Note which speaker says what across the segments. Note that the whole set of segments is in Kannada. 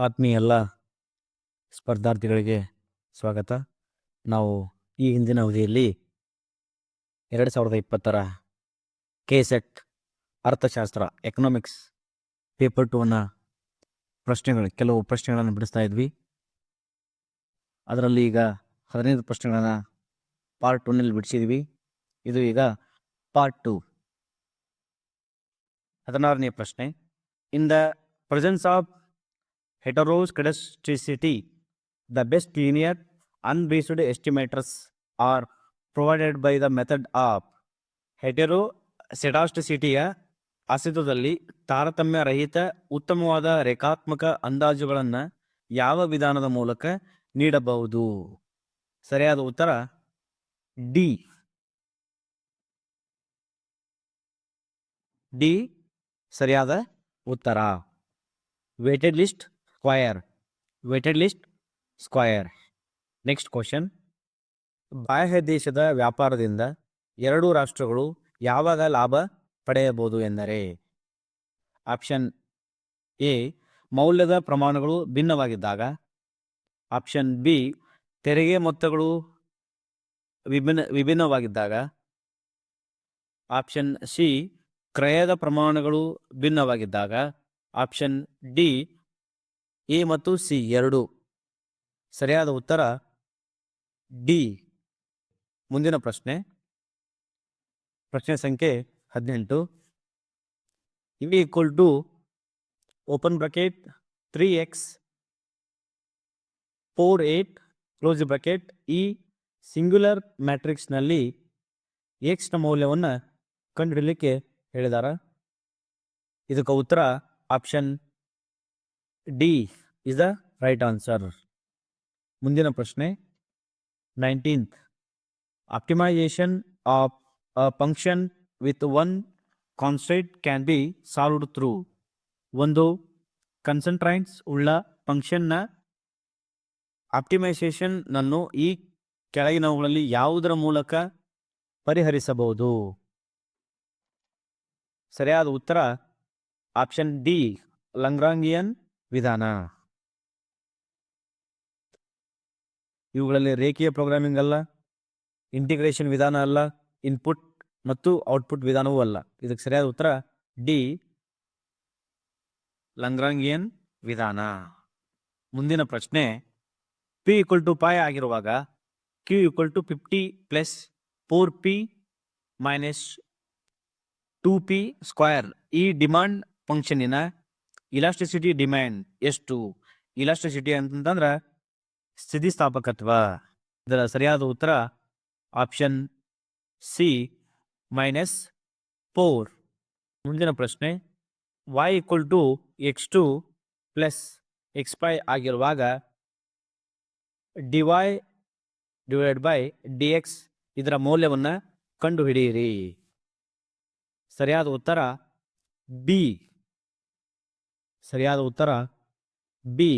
Speaker 1: ಆತ್ಮೀಯ ಎಲ್ಲ ಸ್ಪರ್ಧಾರ್ಥಿಗಳಿಗೆ ಸ್ವಾಗತ. ನಾವು ಈ ಹಿಂದಿನ ಅವಧಿಯಲ್ಲಿ 2020 KSET ಅರ್ಥಶಾಸ್ತ್ರ ಎಕನಾಮಿಕ್ಸ್ ಪೇಪರ್ 2 ಕೆಲವು ಪ್ರಶ್ನೆಗಳನ್ನು ಬಿಡಿಸ್ತಾ ಇದ್ವಿ. ಅದರಲ್ಲಿ ಈಗ 15 ಪ್ರಶ್ನೆಗಳನ್ನು ಪಾರ್ಟ್ 1ನಲ್ಲಿ ಬಿಡಿಸಿದ್ವಿ. ಇದು ಈಗ ಪಾರ್ಟ್ 2. 16ನೇ ಪ್ರಶ್ನೆ. In the presence of heteroscedasticity, the best linear unbiased estimators are provided by the method of ಹೆಟೆರೋಸೆಡಾಸ್ಟಿಸಿಟಿಯ ಅಸ್ತಿತ್ವದಲ್ಲಿ ತಾರತಮ್ಯ ರಹಿತ ಉತ್ತಮವಾದ ರೇಖಾತ್ಮಕ ಅಂದಾಜುಗಳನ್ನು ಯಾವ ವಿಧಾನದ ಮೂಲಕ ನೀಡಬಹುದು? ಸರಿಯಾದ ಉತ್ತರ ಡಿ. ಸರಿಯಾದ ಉತ್ತರ. Weighted list square. Next question. ಬಾಹ್ಯ ದೇಶದ ವ್ಯಾಪಾರದಿಂದ ಎರಡೂ ರಾಷ್ಟ್ರಗಳು ಯಾವಾಗ ಲಾಭ ಪಡೆಯಬಹುದು ಎಂದರೆ? ಆಪ್ಷನ್ ಎ, ಮೌಲ್ಯದ ಪ್ರಮಾಣಗಳು ಭಿನ್ನವಾಗಿದ್ದಾಗ. ಆಪ್ಷನ್ ಬಿ, ತೆರಿಗೆ ಮೊತ್ತಗಳು ವಿಭಿನ್ನವಾಗಿದ್ದಾಗ. ಆಪ್ಷನ್ ಸಿ, ಕ್ರಯದ ಪ್ರಮಾಣಗಳು ಭಿನ್ನವಾಗಿದ್ದಾಗ. ಆಪ್ಷನ್ ಡಿ, ಎ ಮತ್ತು ಸಿ ಎರಡು. ಸರಿಯಾದ ಉತ್ತರ ಡಿ. ಮುಂದಿನ ಪ್ರಶ್ನೆ ಸಂಖ್ಯೆ 18. E equal to open bracket 3x 4 8 close bracket ಈ ಸಿಂಗ್ಯುಲರ್ ಮ್ಯಾಟ್ರಿಕ್ಸ್ನಲ್ಲಿ ಎಕ್ಸ್ ನ ಮೌಲ್ಯವನ್ನು ಕಂಡುಹಿಡಲಿಕ್ಕೆ ಹೇಳಿದಾರ. ಇದಕ್ಕೆ ಉತ್ತರ option D is the right answer. ಮುಂದಿನ ಪ್ರಶ್ನೆ 19th. Optimisation of a function with one constant can be solved through. ಒಂದು ಕನ್ಸಂಟ್ರಾಂಟ್ಸ್ ಉಳ್ಳ ಫಂಕ್ಷನ್ನ ಆಪ್ಟಿಮೈಸೇಷನ್ ನನ್ನು ಈ ಕೆಳಗಿನವುಗಳಲ್ಲಿ ಯಾವುದರ ಮೂಲಕ ಪರಿಹರಿಸಬಹುದು? ಸರಿಯಾದ ಉತ್ತರ ಆಪ್ಷನ್ ಡಿ, ಲಾಗ್ರಾಂಜಿಯನ್ ವಿಧಾನ. ಇವುಗಳಲ್ಲಿ ರೇಖೀಯ ಪ್ರೋಗ್ರಾಮಿಂಗ್ ಅಲ್ಲ, ಇಂಟಿಗ್ರೇಷನ್ ವಿಧಾನ ಅಲ್ಲ, ಇನ್ಪುಟ್ ಮತ್ತು ಔಟ್ಪುಟ್ ವಿಧಾನವೂ ಅಲ್ಲ. ಇದಕ್ಕೆ ಸರಿಯಾದ ಉತ್ತರ ಡಿ, ಲಾಗ್ರಾಂಜಿಯನ್ ವಿಧಾನ. ಮುಂದಿನ ಪ್ರಶ್ನೆ. ಪಿ ಈಕ್ವಲ್ ಟು ಪೈ ಆಗಿರುವಾಗ q equal to 50 plus 4p minus 2p square ಈ ಡಿಮಾಂಡ್ ಫಂಕ್ಷನ್ನಿನ ಇಲಾಸ್ಟಿಸಿಟಿ ಡಿಮ್ಯಾಂಡ್ ಎಷ್ಟು? ಇಲಾಸ್ಟಿಸಿಟಿ ಅಂತಂದ್ರೆ ಸ್ಥಿತಿಸ್ಥಾಪಕತ್ವ. ಇದರ ಸರಿಯಾದ ಉತ್ತರ ಆಪ್ಷನ್ ಸಿ, -4. ಮುಂದಿನ ಪ್ರಶ್ನೆ. y equal to x2 plus x5 ಆಗಿರುವಾಗ dy ಡಿವೈಡ್ ಬೈ dx ಇದರ ಮೌಲ್ಯವನ್ನು ಕಂಡುಹಿಡಿಯಿರಿ. ಸರಿಯಾದ ಉತ್ತರ ಬಿ. ಸರಿಯಾದ ಉತ್ತರ B,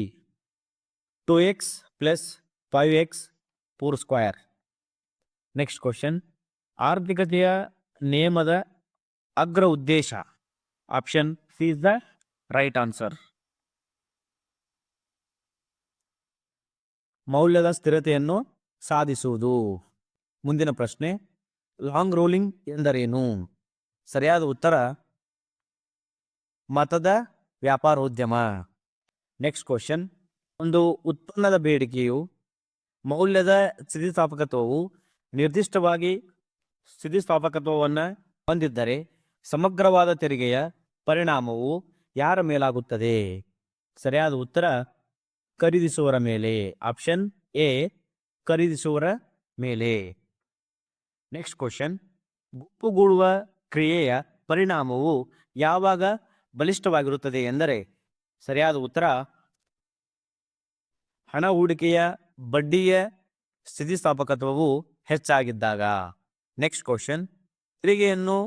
Speaker 1: 2x plus 5x 4 square. Next question. ಆರ್ಥಿಕತೆಯ ನಿಯಮದ ಅಗ್ರ ಉದ್ದೇಶ? Option C is the right answer. ಮೌಲ್ಯದ ಸ್ಥಿರತೆಯನ್ನು ಸಾಧಿಸುವುದು. ಮುಂದಿನ ಪ್ರಶ್ನೆ. ಲಾಂಗ್ ರೋಲಿಂಗ್ ಎಂದರೇನು? ಸರಿಯಾದ ಉತ್ತರ ಮತದ ವ್ಯಾಪಾರೋದ್ಯಮ. Next question. ಒಂದು ಉತ್ಪನ್ನದ ಬೇಡಿಕೆಯು ಮೌಲ್ಯದ ಸ್ಥಿತಿಸ್ಥಾಪಕತ್ವವು ನಿರ್ದಿಷ್ಟವಾಗಿ ಸ್ಥಿತಿಸ್ಥಾಪಕತ್ವವನ್ನು ಹೊಂದಿದ್ದರೆ ಸಮಗ್ರವಾದ ತೆರಿಗೆಯ ಪರಿಣಾಮವು ಯಾರ ಮೇಲಾಗುತ್ತದೆ? ಸರಿಯಾದ ಉತ್ತರ ಖರೀದಿಸುವವರ ಮೇಲೆ. ಆಪ್ಷನ್ ಎ, ಖರೀದಿಸುವವರ ಮೇಲೆ. Next question. ಗುಂಪುಗೂಡುವ ಕ್ರಿಯೆಯ ಪರಿಣಾಮವು ಯಾವಾಗ ಬಲಿಷ್ಠವಾಗಿರುತ್ತದೆ ಎಂದರೆ? ಸರಿಯಾದ ಉತ್ತರ ಹಣ ಹೂಡಿಕೆಯ ಬಡ್ಡಿಯ ಸ್ಥಿತಿಸ್ಥಾಪಕತ್ವವು ಹೆಚ್ಚಾಗಿದ್ದಾಗ. Next question. ತೆರಿಗೆಯನ್ನು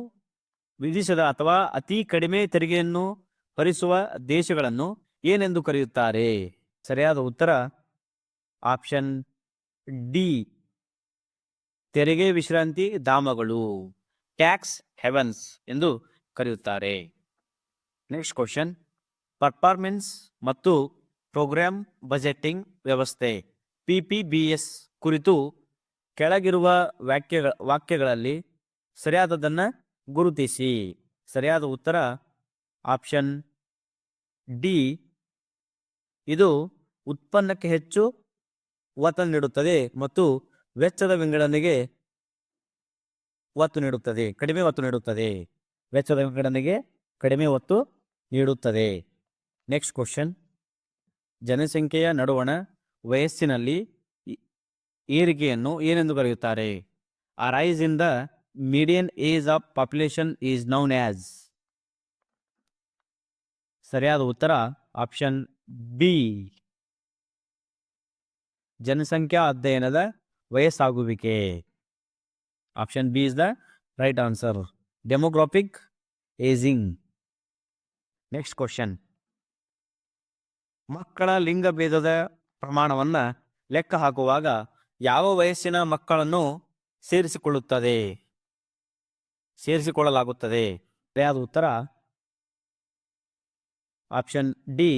Speaker 1: ವಿಧಿಸದ ಅಥವಾ ಅತಿ ಕಡಿಮೆ ತೆರಿಗೆಯನ್ನು ಭರಿಸುವ ದೇಶಗಳನ್ನು ಏನೆಂದು ಕರೆಯುತ್ತಾರೆ? ಸರಿಯಾದ ಉತ್ತರ ಆಪ್ಷನ್ ಡಿ, ತೆರಿಗೆ ವಿಶ್ರಾಂತಿ ಧಾಮಗಳು, ಟ್ಯಾಕ್ಸ್ ಹೆವನ್ಸ್ ಎಂದು ಕರೆಯುತ್ತಾರೆ. Next question. ಪರ್ಫಾರ್ಮೆನ್ಸ್ ಮತ್ತು ಪ್ರೋಗ್ರಾಮ್ ಬಜೆಟಿಂಗ್ ವ್ಯವಸ್ಥೆ PPBS ಕುರಿತು ಕೆಳಗಿರುವ ವಾಕ್ಯಗಳಲ್ಲಿ ಸರಿಯಾದದನ್ನು ಗುರುತಿಸಿ. ಸರಿಯಾದ ಉತ್ತರ ಆಪ್ಷನ್ ಡಿ. ಇದು ಉತ್ಪನ್ನಕ್ಕೆ ಹೆಚ್ಚು ಒತ್ತು ನೀಡುತ್ತದೆ ಮತ್ತು ವೆಚ್ಚದ ವಿಂಗಡಣೆಗೆ ಒತ್ತು ನೀಡುತ್ತದೆ, ಕಡಿಮೆ ಒತ್ತು ನೀಡುತ್ತದೆ. ವೆಚ್ಚದ ವಿಂಗಡಣೆಗೆ ಕಡಿಮೆ ಒತ್ತು ನೀಡುತ್ತದೆ. Next question. ಜನಸಂಖ್ಯೆಯ ನಡುವಣ ವಯಸ್ಸಿನಲ್ಲಿ ಏರಿಕೆಯನ್ನು ಏನೆಂದು ಕರೆಯುತ್ತಾರೆ? A rise in the median age of population is known as. ಸರಿಯಾದ ಉತ್ತರ ಆಪ್ಷನ್ ಬಿ. ಜನಸಂಖ್ಯಾ ಅಧ್ಯಯನದ ವಯಸ್ಸಾಗುವಿಕೆ. Option B is the right answer. Demographic ageing. Next question. ಮಕ್ಕಳ ಲಿಂಗಭೇದದ ಪ್ರಮಾಣವನ್ನು ಲೆಕ್ಕ ಹಾಕುವಾಗ ಯಾವ ವಯಸ್ಸಿನ ಮಕ್ಕಳನ್ನು ಸೇರಿಸಿಕೊಳ್ಳಲಾಗುತ್ತದೆ? ಸರಿಯಾದ ಉತ್ತರ ಆಪ್ಷನ್ ಡಿ.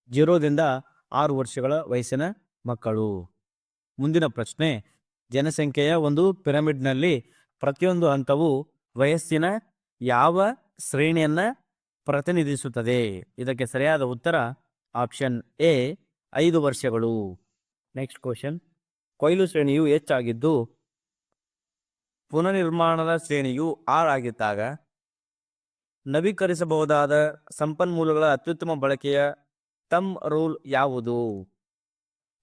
Speaker 1: 0 to 6 ವರ್ಷಗಳ ವಯಸ್ಸಿನ ಮಕ್ಕಳು. ಮುಂದಿನ ಪ್ರಶ್ನೆ. ಜನಸಂಖ್ಯೆಯ ಒಂದು ಪಿರಮಿಡ್ನಲ್ಲಿ ಪ್ರತಿಯೊಂದು ಹಂತವು ವಯಸ್ಸಿನ ಯಾವ ಶ್ರೇಣಿಯನ್ನು ಪ್ರತಿನಿಧಿಸುತ್ತದೆ? ಇದಕ್ಕೆ ಸರಿಯಾದ ಉತ್ತರ ಆಪ್ಷನ್ ಎ 5 ವರ್ಷಗಳು. Next question. ಕೊಯ್ಲು ಶ್ರೇಣಿಯು ಹೆಚ್ಚಾಗಿದ್ದು ಪುನರ್ನಿರ್ಮಾಣದ ಶ್ರೇಣಿಯು 6 ಆಗಿದ್ದಾಗ ನವೀಕರಿಸಬಹುದಾದ ಸಂಪನ್ಮೂಲಗಳ ಅತ್ಯುತ್ತಮ ಬಳಕೆಯ ಥಂಬ್ ರೂಲ್ ಯಾವುದು?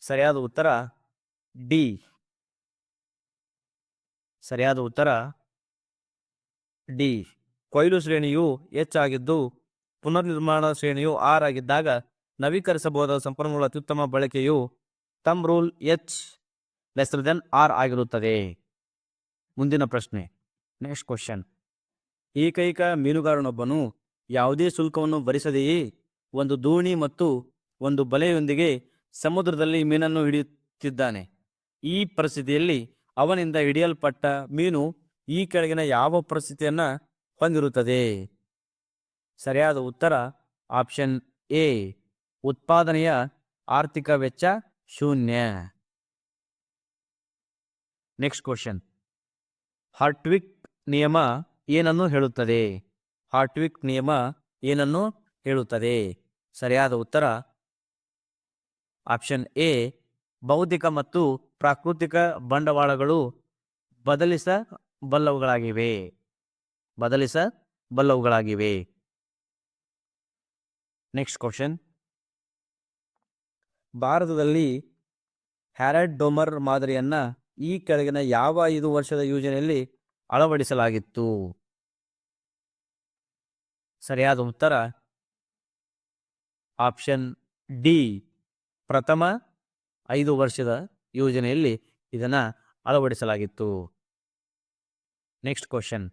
Speaker 1: ಸರಿಯಾದ ಉತ್ತರ ಡಿ. ಸರಿಯಾದ ಉತ್ತರ ಡಿ. ಕೊಯ್ಲು ಶ್ರೇಣಿಯು ಹೆಚ್ಚಾಗಿದ್ದು ಪುನರ್ನಿರ್ಮಾಣ ಶ್ರೇಣಿಯು 6 ಆಗಿದ್ದಾಗ ನವೀಕರಿಸಬಹುದಾದ ಸಂಪನ್ಮೂಲ ಅತ್ಯುತ್ತಮ ಬಳಕೆಯು ಥಂಬ್ ರೂಲ್ H<R ಆಗಿರುತ್ತದೆ. ಮುಂದಿನ ಪ್ರಶ್ನೆ. Next question. ಏಕೈಕ ಮೀನುಗಾರನೊಬ್ಬನು ಯಾವುದೇ ಶುಲ್ಕವನ್ನು ಭರಿಸದೆಯೇ ಒಂದು ದೋಣಿ ಮತ್ತು ಒಂದು ಬಲೆಯೊಂದಿಗೆ ಸಮುದ್ರದಲ್ಲಿ ಮೀನನ್ನು ಹಿಡಿಯುತ್ತಿದ್ದಾನೆ. ಈ ಪರಿಸ್ಥಿತಿಯಲ್ಲಿ ಅವನಿಂದ ಹಿಡಿಯಲ್ಪಟ್ಟ ಮೀನು ಈ ಕೆಳಗಿನ ಯಾವ ಪರಿಸ್ಥಿತಿಯನ್ನು ಹೊಂದಿರುತ್ತದೆ? ಸರಿಯಾದ ಉತ್ತರ ಆಪ್ಷನ್ ಎ. ಉತ್ಪಾದನೆಯ ಆರ್ಥಿಕ ವೆಚ್ಚ 0. Next question. ಹಾರ್ಟ್ವಿಕ್ ನಿಯಮ ಏನನ್ನು ಹೇಳುತ್ತದೆ? ಹಾರ್ಟ್ವಿಕ್ ನಿಯಮ ಏನನ್ನು ಹೇಳುತ್ತದೆ? ಸರಿಯಾದ ಉತ್ತರ ಆಪ್ಷನ್ ಎ. ಬೌದ್ಧಿಕ ಮತ್ತು ಪ್ರಾಕೃತಿಕ ಬಂಡವಾಳಗಳು ಬದಲಿಸಬಲ್ಲವುಗಳಾಗಿವೆ. Next question. ಭಾರತದಲ್ಲಿ ಹ್ಯಾರಡ್ ಡೋಮರ್ ಮಾದರಿಯನ್ನ ಈ ಕೆಳಗಿನ ಯಾವ 5 ವರ್ಷದ ಯೋಜನೆಯಲ್ಲಿ ಅಳವಡಿಸಲಾಗಿತ್ತು? ಸರಿಯಾದ ಉತ್ತರ ಆಪ್ಷನ್ ಡಿ. ಪ್ರಥಮ 5 ವರ್ಷದ ಯೋಜನೆಯಲ್ಲಿ ಇದನ್ನು ಅಳವಡಿಸಲಾಗಿತ್ತು. Next question.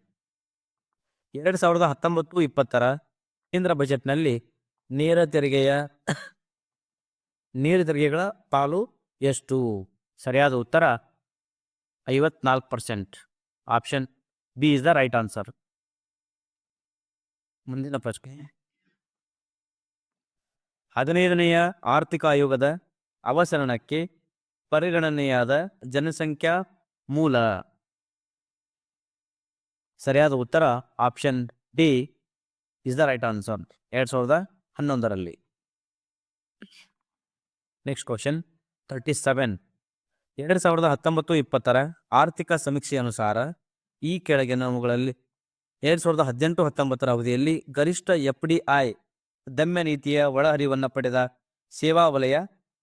Speaker 1: 2019-20 ಕೇಂದ್ರ ಬಜೆಟ್ನಲ್ಲಿ ನೇರ ತೆರಿಗೆಗಳ ಪಾಲು ಎಷ್ಟು? ಸರಿಯಾದ ಉತ್ತರ 54%. Option B is the right answer. ಮುಂದಿನ ಪ್ರಶ್ನೆ. 15ನೆಯ ಆರ್ಥಿಕ ಆಯೋಗದ ಅವಸರಣಕ್ಕೆ ಪರಿಗಣನೆಯಾದ ಜನಸಂಖ್ಯಾ ಮೂಲ. ಸರಿಯಾದ ಉತ್ತರ option D is the right answer. 2011ರಲ್ಲಿ. Next question 37. 2019-20 ಆರ್ಥಿಕ ಸಮೀಕ್ಷೆ ಅನುಸಾರ ಈ ಕೆಳಗಿನವುಗಳಲ್ಲಿ 2018-19 ಅವಧಿಯಲ್ಲಿ ಗರಿಷ್ಠ FDI ದಮ್ಯ ನೀತಿಯ ಒಳಹರಿವನ್ನು ಪಡೆದ ಸೇವಾ ವಲಯ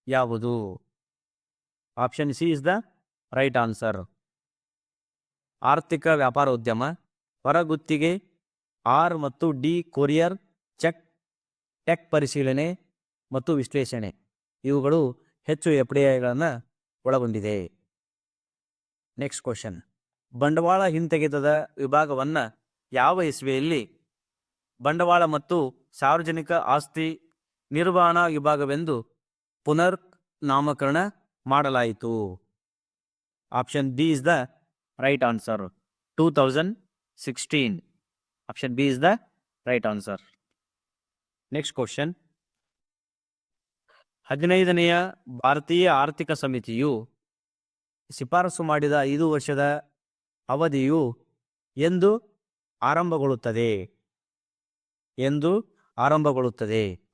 Speaker 1: ಯಾವುದು? Option C is the right answer. ಆರ್ಥಿಕ ವ್ಯಾಪಾರೋದ್ಯಮ, ಹೊರಗುತ್ತಿಗೆ, ಆರ್ ಮತ್ತು ಡಿ ಕೊರಿಯರ್, ಟೆಕ್ ಪರಿಶೀಲನೆ ಮತ್ತು ವಿಶ್ಲೇಷಣೆ ಇವುಗಳು ಹೆಚ್ಚು FDIಗಳನ್ನು ಒಳಗೊಂಡಿದೆ. Next question. ಬಂಡವಾಳ ಹಿಂತೆಗೆತದ ವಿಭಾಗವನ್ನು ಯಾವ ಇಸ್ವಿಯಲ್ಲಿ ಬಂಡವಾಳ ಮತ್ತು ಸಾರ್ವಜನಿಕ ಆಸ್ತಿ ನಿರ್ವಹಣಾ ವಿಭಾಗವೆಂದು ಪುನರ್ ನಾಮಕರಣ ಮಾಡಲಾಯಿತು? Option D is the right answer. 2016. Option B is the right answer. Next question. 15ನೆಯ ಭಾರತೀಯ ಆರ್ಥಿಕ ಸಮಿತಿಯು ಶಿಫಾರಸು ಮಾಡಿದ 5 ವರ್ಷದ ಅವಧಿಯು ಎಂದು ಆರಂಭಗೊಳ್ಳುತ್ತದೆ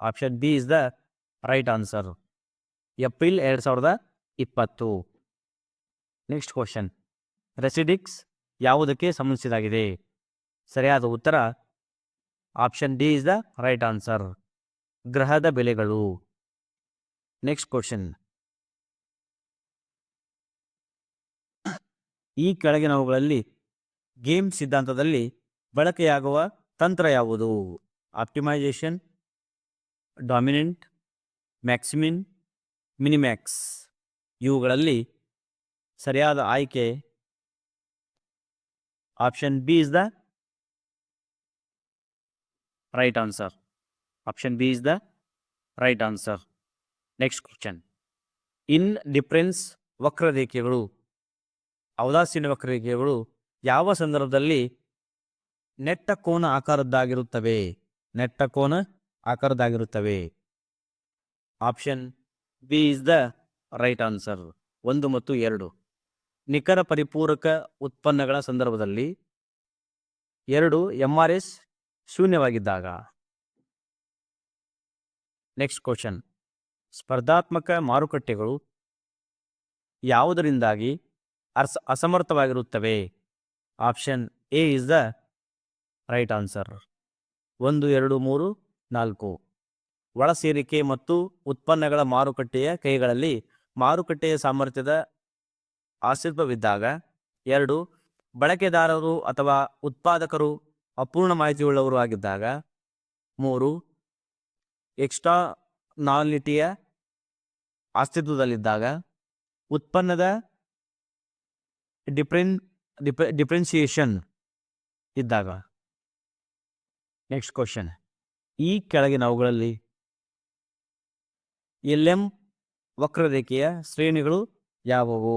Speaker 1: option B is the right answer. April 2020. Next question. ರೆಸಿಡಿಕ್ಸ್ ಯಾವುದಕ್ಕೆ ಸಂಬಂಧಿಸಿದಾಗಿದೆ? ಸರಿಯಾದ ಉತ್ತರ option D is the right answer. ಗ್ರಹದ ಬೆಲೆಗಳು. Next question. ಈ ಕೆಳಗಿನವುಗಳಲ್ಲಿ ಗೇಮ್ ಸಿದ್ಧಾಂತದಲ್ಲಿ ಬಳಕೆಯಾಗುವ ತಂತ್ರ ಯಾವುದು? Optimisation, dominant, maximin, minimax. ಇವುಗಳಲ್ಲಿ ಸರಿಯಾದ ಆಯ್ಕೆ option B is the right answer. Option B is the right answer. Next question. Indifference ವಕ್ರರೇಖೆಗಳು, ಔದಾಸೀನ ವಕ್ರರೇಖೆಗಳು ಯಾವ ಸಂದರ್ಭದಲ್ಲಿ ನೆಟ್ಟ ಕೋನ ಆಕಾರದ್ದಾಗಿರುತ್ತವೆ? Option B is the right answer. 1 ಮತ್ತು 2. ನಿಖರ ಪರಿಪೂರಕ ಉತ್ಪನ್ನಗಳ ಸಂದರ್ಭದಲ್ಲಿ 2 MRS ಶೂನ್ಯವಾಗಿದ್ದಾಗ. Next question. ಸ್ಪರ್ಧಾತ್ಮಕ ಮಾರುಕಟ್ಟೆಗಳು ಯಾವುದರಿಂದಾಗಿ ಅಸಮರ್ಥವಾಗಿರುತ್ತವೆ? Option A is the right answer. 1, 2, 3, 4. ಒಳ ಸೇರಿಕೆ ಮತ್ತು ಉತ್ಪನ್ನಗಳ ಮಾರುಕಟ್ಟೆಯ ಕೈಗಳಲ್ಲಿ ಮಾರುಕಟ್ಟೆಯ ಸಾಮರ್ಥ್ಯದ ಅಸ್ತಿತ್ವವಿದ್ದಾಗ. 2 ಬಳಕೆದಾರರು ಅಥವಾ ಉತ್ಪಾದಕರು ಅಪೂರ್ಣ ಮಾಹಿತಿಯುಳ್ಳವರು ಆಗಿದ್ದಾಗ. 3 ಎಕ್ಸ್ಟರ್ನಾಲಿಟಿಯ ಅಸ್ತಿತ್ವದಲ್ಲಿದ್ದಾಗ. ಉತ್ಪನ್ನದ ಡಿಫ್ರೆನ್ಸಿಯೇಷನ್ ಇದ್ದಾಗ. Next question. ಈ ಕೆಳಗಿನವುಗಳಲ್ಲಿ LM ವಕ್ರರೇಖೆಯ ಶ್ರೇಣಿಗಳು ಯಾವುವು?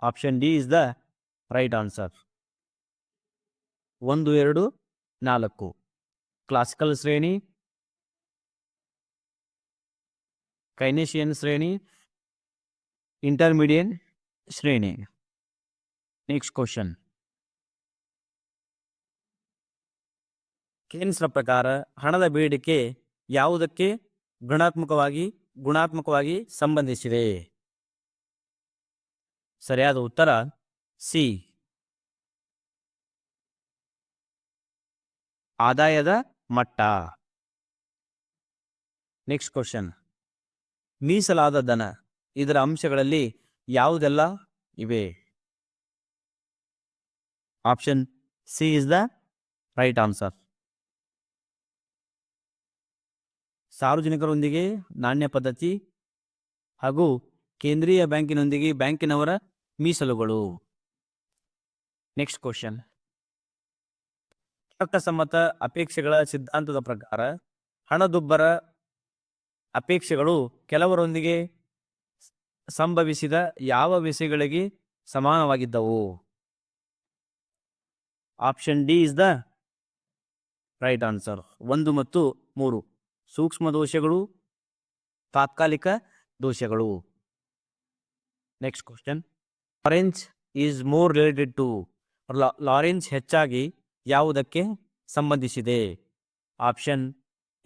Speaker 1: Option D is the right answer. 1, 2, 4. Classical ಶ್ರೇಣಿ, ಕೈನೇಶಿಯನ್ ಶ್ರೇಣಿ, ಇಂಟರ್ಮೀಡಿಯೇಟ್ ಶ್ರೇಣಿ. Next question. ಕೇನ್ಸ್ರ ಪ್ರಕಾರ ಹಣದ ಬೇಡಿಕೆ ಯಾವುದಕ್ಕೆ ಗುಣಾತ್ಮಕವಾಗಿ ಸಂಬಂಧಿಸಿದೆ? ಸರಿಯಾದ ಉತ್ತರ ಸಿ, ಆದಾಯದ ಮಟ್ಟ. Next question. ಮೀಸಲಾದ ಧನ ಇದರ ಅಂಶಗಳಲ್ಲಿ ಯಾವುದೆಲ್ಲ ಇವೆ? Option C is the right answer. ಸಾರ್ವಜನಿಕರೊಂದಿಗೆ ನಾಣ್ಯ ಪದ್ಧತಿ ಹಾಗೂ ಕೇಂದ್ರೀಯ ಬ್ಯಾಂಕಿನೊಂದಿಗೆ ಬ್ಯಾಂಕಿನವರ ಮೀಸಲುಗಳು. Next question. ತರ್ಕಸಮ್ಮತ ಅಪೇಕ್ಷೆಗಳ ಸಿದ್ಧಾಂತದ ಪ್ರಕಾರ ಹಣದುಬ್ಬರ ಅಪೇಕ್ಷೆಗಳು ಕೆಲವರೊಂದಿಗೆ ಸಂಭವಿಸಿದ ಯಾವ ವಿಷಯಗಳಿಗೆ ಸಮಾನವಾಗಿದ್ದವು? Option D is the right answer. 1 ಮತ್ತು 3. ಸೂಕ್ಷ್ಮ ದೋಷಗಳು, ತಾತ್ಕಾಲಿಕ ದೋಷಗಳು. Next question. Lawrence is more related to. Lawrence ಹೆಚ್ಚಾಗಿ ಯಾವುದಕ್ಕೆ ಸಂಬಂಧಿಸಿದೆ? Option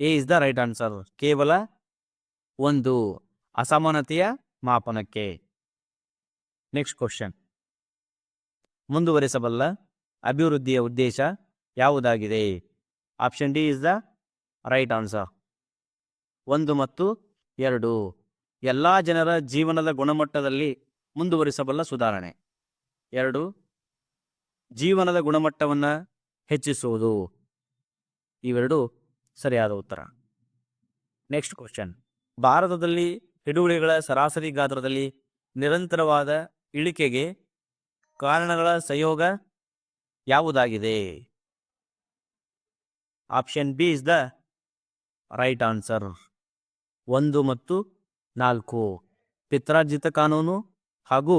Speaker 1: A is the right answer. ಕೇವಲ 1 ಅಸಮಾನತೆಯ ಮಾಪನಕ್ಕೆ. Next question. ಮುಂದುವರಿಸಬಲ್ಲ ಅಭಿವೃದ್ಧಿಯ ಉದ್ದೇಶ ಯಾವುದಾಗಿದೆ? Option D is the right answer. 1 ಮತ್ತು 2. ಎಲ್ಲ ಜನರ ಜೀವನದ ಗುಣಮಟ್ಟದಲ್ಲಿ ಮುಂದುವರಿಸಬಲ್ಲ ಸುಧಾರಣೆ. 2 ಜೀವನದ ಗುಣಮಟ್ಟವನ್ನು ಹೆಚ್ಚಿಸುವುದು. ಇವೆರಡು ಸರಿಯಾದ ಉತ್ತರ. Next question. ಭಾರತದಲ್ಲಿ ಹಿಡುವಳಿಗಳ ಸರಾಸರಿ ಗಾತ್ರದಲ್ಲಿ ನಿರಂತರವಾದ ಇಳಿಕೆಗೆ ಕಾರಣಗಳ ಸಂಯೋಗ ಯಾವುದಾಗಿದೆ? Option B is the right answer. 1 ಮತ್ತು 4. ಪಿತ್ರಾರ್ಜಿತ ಕಾನೂನು ಹಾಗೂ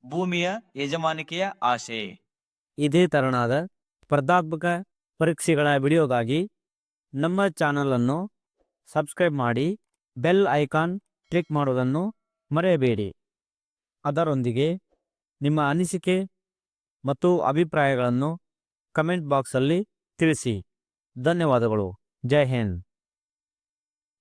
Speaker 1: ಭೂಮಿಯ ಯಜಮಾನಿಕೆಯ ಆಶೆ. ಇದೇ ತರನಾದ ಸ್ಪರ್ಧಾತ್ಮಕ ಪರೀಕ್ಷೆಗಳ ವಿಡಿಯೋಗಾಗಿ ನಮ್ಮ ಚಾನಲನ್ನು ಸಬ್ಸ್ಕ್ರೈಬ್ ಮಾಡಿ ಬೆಲ್ ಐಕಾನ್ ಕ್ಲಿಕ್ ಮಾಡೋದನ್ನು ಮರೆಯಬೇಡಿ. ಅದರೊಂದಿಗೆ ನಿಮ್ಮ ಅನಿಸಿಕೆ ಮತ್ತು ಅಭಿಪ್ರಾಯಗಳನ್ನು ಕಮೆಂಟ್ ಬಾಕ್ಸಲ್ಲಿ ತಿಳಿಸಿ. ಧನ್ಯವಾದಗಳು. ಜೈ ಹಿಂದ್.